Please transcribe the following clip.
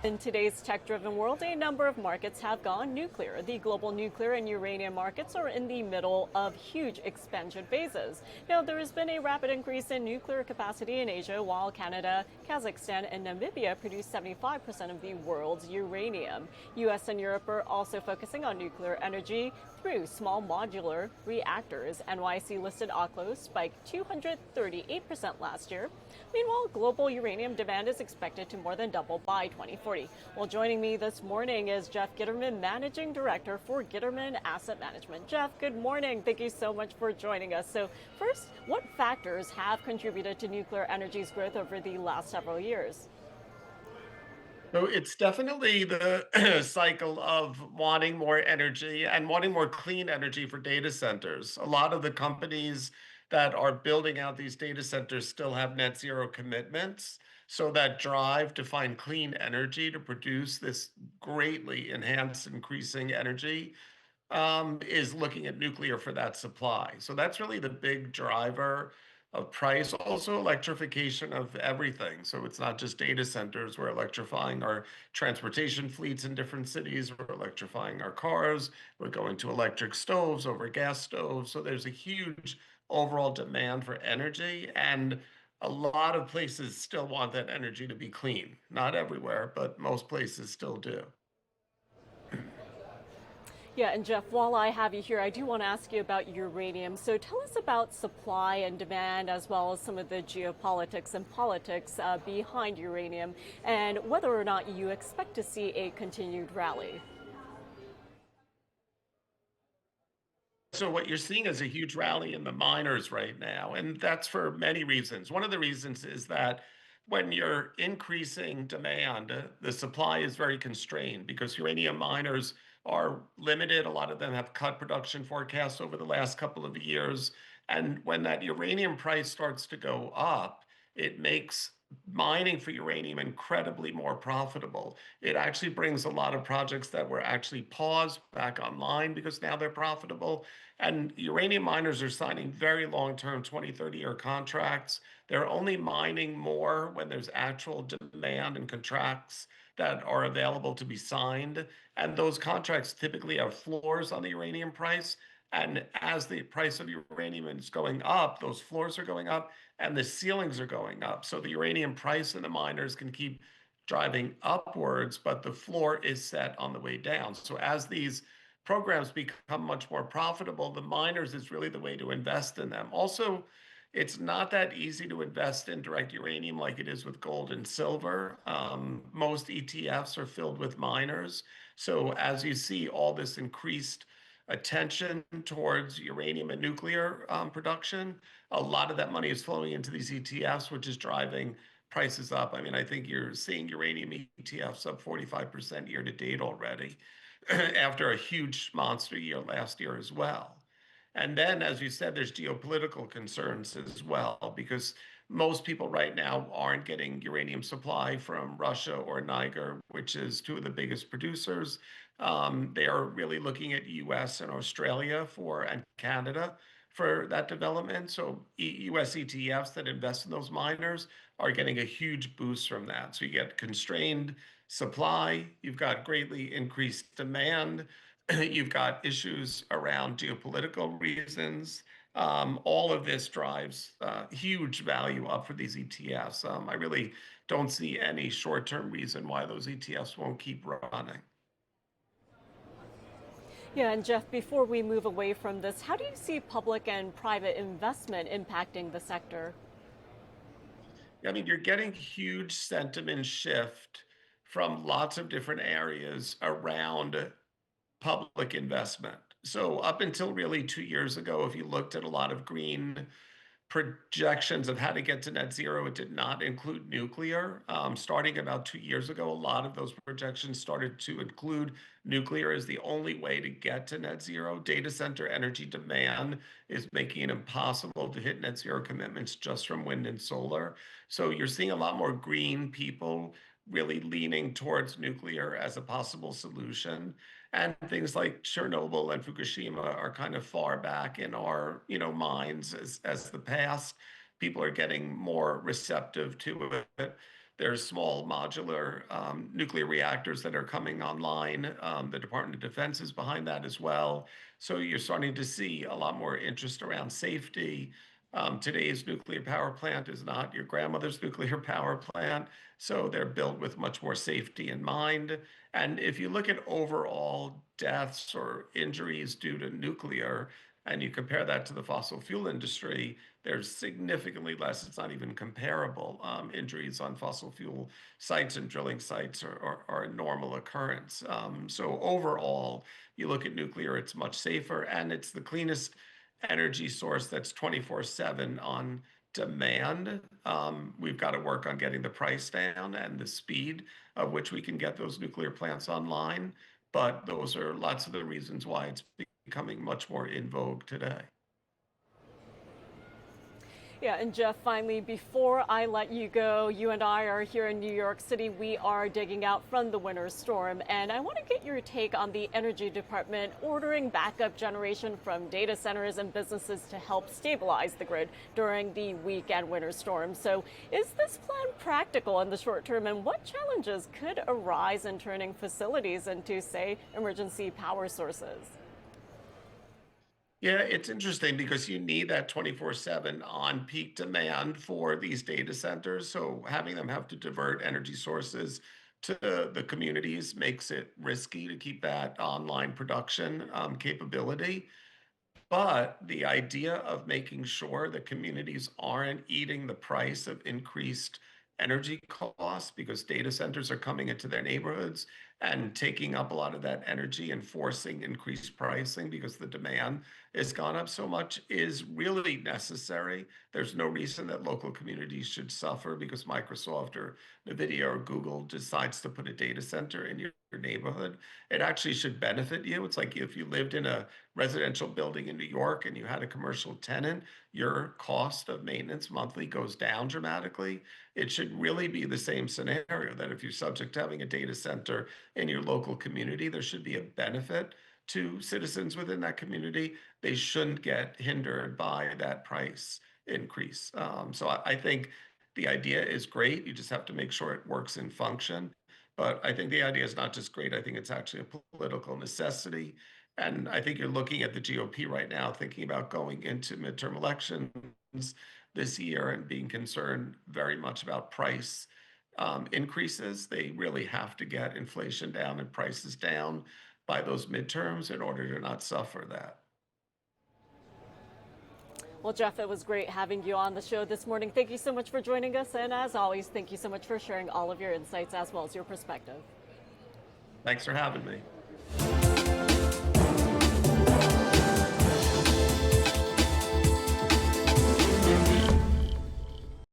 In today's tech-driven world, a number of markets have gone nuclear. The global nuclear and uranium markets are in the middle of huge expansion phases. Now, there has been a rapid increase in nuclear capacity in Asia, while Canada, Kazakhstan, and Namibia produce 75% of the world's uranium. U.S. and Europe are also focusing on nuclear energy through small modular reactors. NYC-listed Oklo spiked 238% last year. Meanwhile, global uranium demand is expected to more than double by 2040. Well, joining me this morning is Jeff Gitterman, Managing Director for Gitterman Asset Management. Jeff, good morning. Thank you so much for joining us. So first, what factors have contributed to nuclear energy's growth over the last several years? So it's definitely the cycle of wanting more energy and wanting more clean energy for data centers. A lot of the companies that are building out these data centers still have net zero commitments. So that drive to find clean energy to produce this greatly enhanced, increasing energy is looking at nuclear for that supply. So that's really the big driver of price. Also, electrification of everything. So it's not just data centers. We're electrifying our transportation fleets in different cities. We're electrifying our cars. We're going to electric stoves over gas stoves. So there's a huge overall demand for energy. And a lot of places still want that energy to be clean. Not everywhere, but most places still do. Yeah, and Jeff, while I have you here, I do want to ask you about uranium. So tell us about supply and demand, as well as some of the geopolitics and politics behind uranium, and whether or not you expect to see a continued rally. So what you're seeing is a huge rally in the miners right now, and that's for many reasons. One of the reasons is that when you're increasing demand, the supply is very constrained because uranium miners are limited. A lot of them have cut production forecasts over the last couple of years. And when that uranium price starts to go up, it makes mining for uranium incredibly more profitable. It actually brings a lot of projects that were actually paused back online because now they're profitable. And uranium miners are signing very long-term 20, 30-year contracts. They're only mining more when there's actual demand and contracts that are available to be signed. And those contracts typically have floors on the uranium price. And as the price of uranium is going up, those floors are going up and the ceilings are going up. So the uranium price in the miners can keep driving upwards, but the floor is set on the way down. So as these programs become much more profitable, the miners is really the way to invest in them. Also, it's not that easy to invest in direct uranium like it is with gold and silver. Most ETFs are filled with miners. So as you see all this increased attention towards uranium and nuclear production, a lot of that money is flowing into these ETFs, which is driving prices up. I mean, I think you're seeing uranium ETFs up 45% year to date already after a huge monster year last year as well. And then, as you said, there's geopolitical concerns as well, because most people right now aren't getting uranium supply from Russia or Niger, which is two of the biggest producers. They are really looking at US and Australia for and Canada for that development. So US ETFs that invest in those miners are getting a huge boost from that. So you get constrained supply, you've got greatly increased demand, you've got issues around geopolitical reasons. All of this drives huge value up for these ETFs. I really don't see any short-term reason why those ETFs won't keep running. Yeah, and Jeff, before we move away from this, how do you see public and private investment impacting the sector? I mean, you're getting huge sentiment shift from lots of different areas around public investment. So up until really 2 years ago, if you looked at a lot of green projections of how to get to net zero, it did not include nuclear. Starting about 2 years ago, a lot of those projections started to include nuclear as the only way to get to net zero. Data center energy demand is making it impossible to hit net zero commitments just from wind and solar. So you're seeing a lot more green people really leaning towards nuclear as a possible solution. And things like Chernobyl and Fukushima are kind of far back in our, minds as the past. People are getting more receptive to it. There's small modular nuclear reactors that are coming online. The Department of Defense is behind that as well. So you're starting to see a lot more interest around safety. Today's nuclear power plant is not your grandmother's nuclear power plant. So they're built with much more safety in mind. And if you look at overall deaths or injuries due to nuclear, and you compare that to the fossil fuel industry, there's significantly less. It's not even comparable. Injuries on fossil fuel sites and drilling sites are a normal occurrence. So overall, you look at nuclear, it's much safer, and it's the cleanest energy source that's 24/7 on demand. We've got to work on getting the price down and the speed of which we can get those nuclear plants online. But those are lots of the reasons why it's becoming much more in vogue today. Yeah, and Jeff, finally, before I let you go, you and I are here in New York City. We are digging out from the winter storm, and I want to get your take on the Energy Department ordering backup generation from data centers and businesses to help stabilize the grid during the weekend winter storm. So, is this plan practical in the short term, and what challenges could arise in turning facilities into, say, emergency power sources? Yeah, it's interesting because you need that 24/7 on peak demand for these data centers. So having them have to divert energy sources to the communities makes it risky to keep that online production capability. But the idea of making sure that communities aren't eating the price of increased energy costs because data centers are coming into their neighborhoods and taking up a lot of that energy and forcing increased pricing because the demand has gone up so much is really necessary. There's no reason that local communities should suffer because Microsoft or NVIDIA or Google decides to put a data center in your neighborhood. It actually should benefit you. It's like if you lived in a residential building in New York and you had a commercial tenant, your cost of maintenance monthly goes down dramatically. It should really be the same scenario that if you're subject to having a data center in your local community, there should be a benefit to citizens within that community. They shouldn't get hindered by that price increase. So I think the idea is great. You just have to make sure it works in function. But I think the idea is not just great, I think it's actually a political necessity. And I think you're looking at the GOP right now, thinking about going into midterm elections this year and being concerned very much about price increases. They really have to get inflation down and prices down by those midterms in order to not suffer that. Well, Jeff, it was great having you on the show this morning. Thank you so much for joining us. And as always, thank you so much for sharing all of your insights as well as your perspective. Thanks for having me.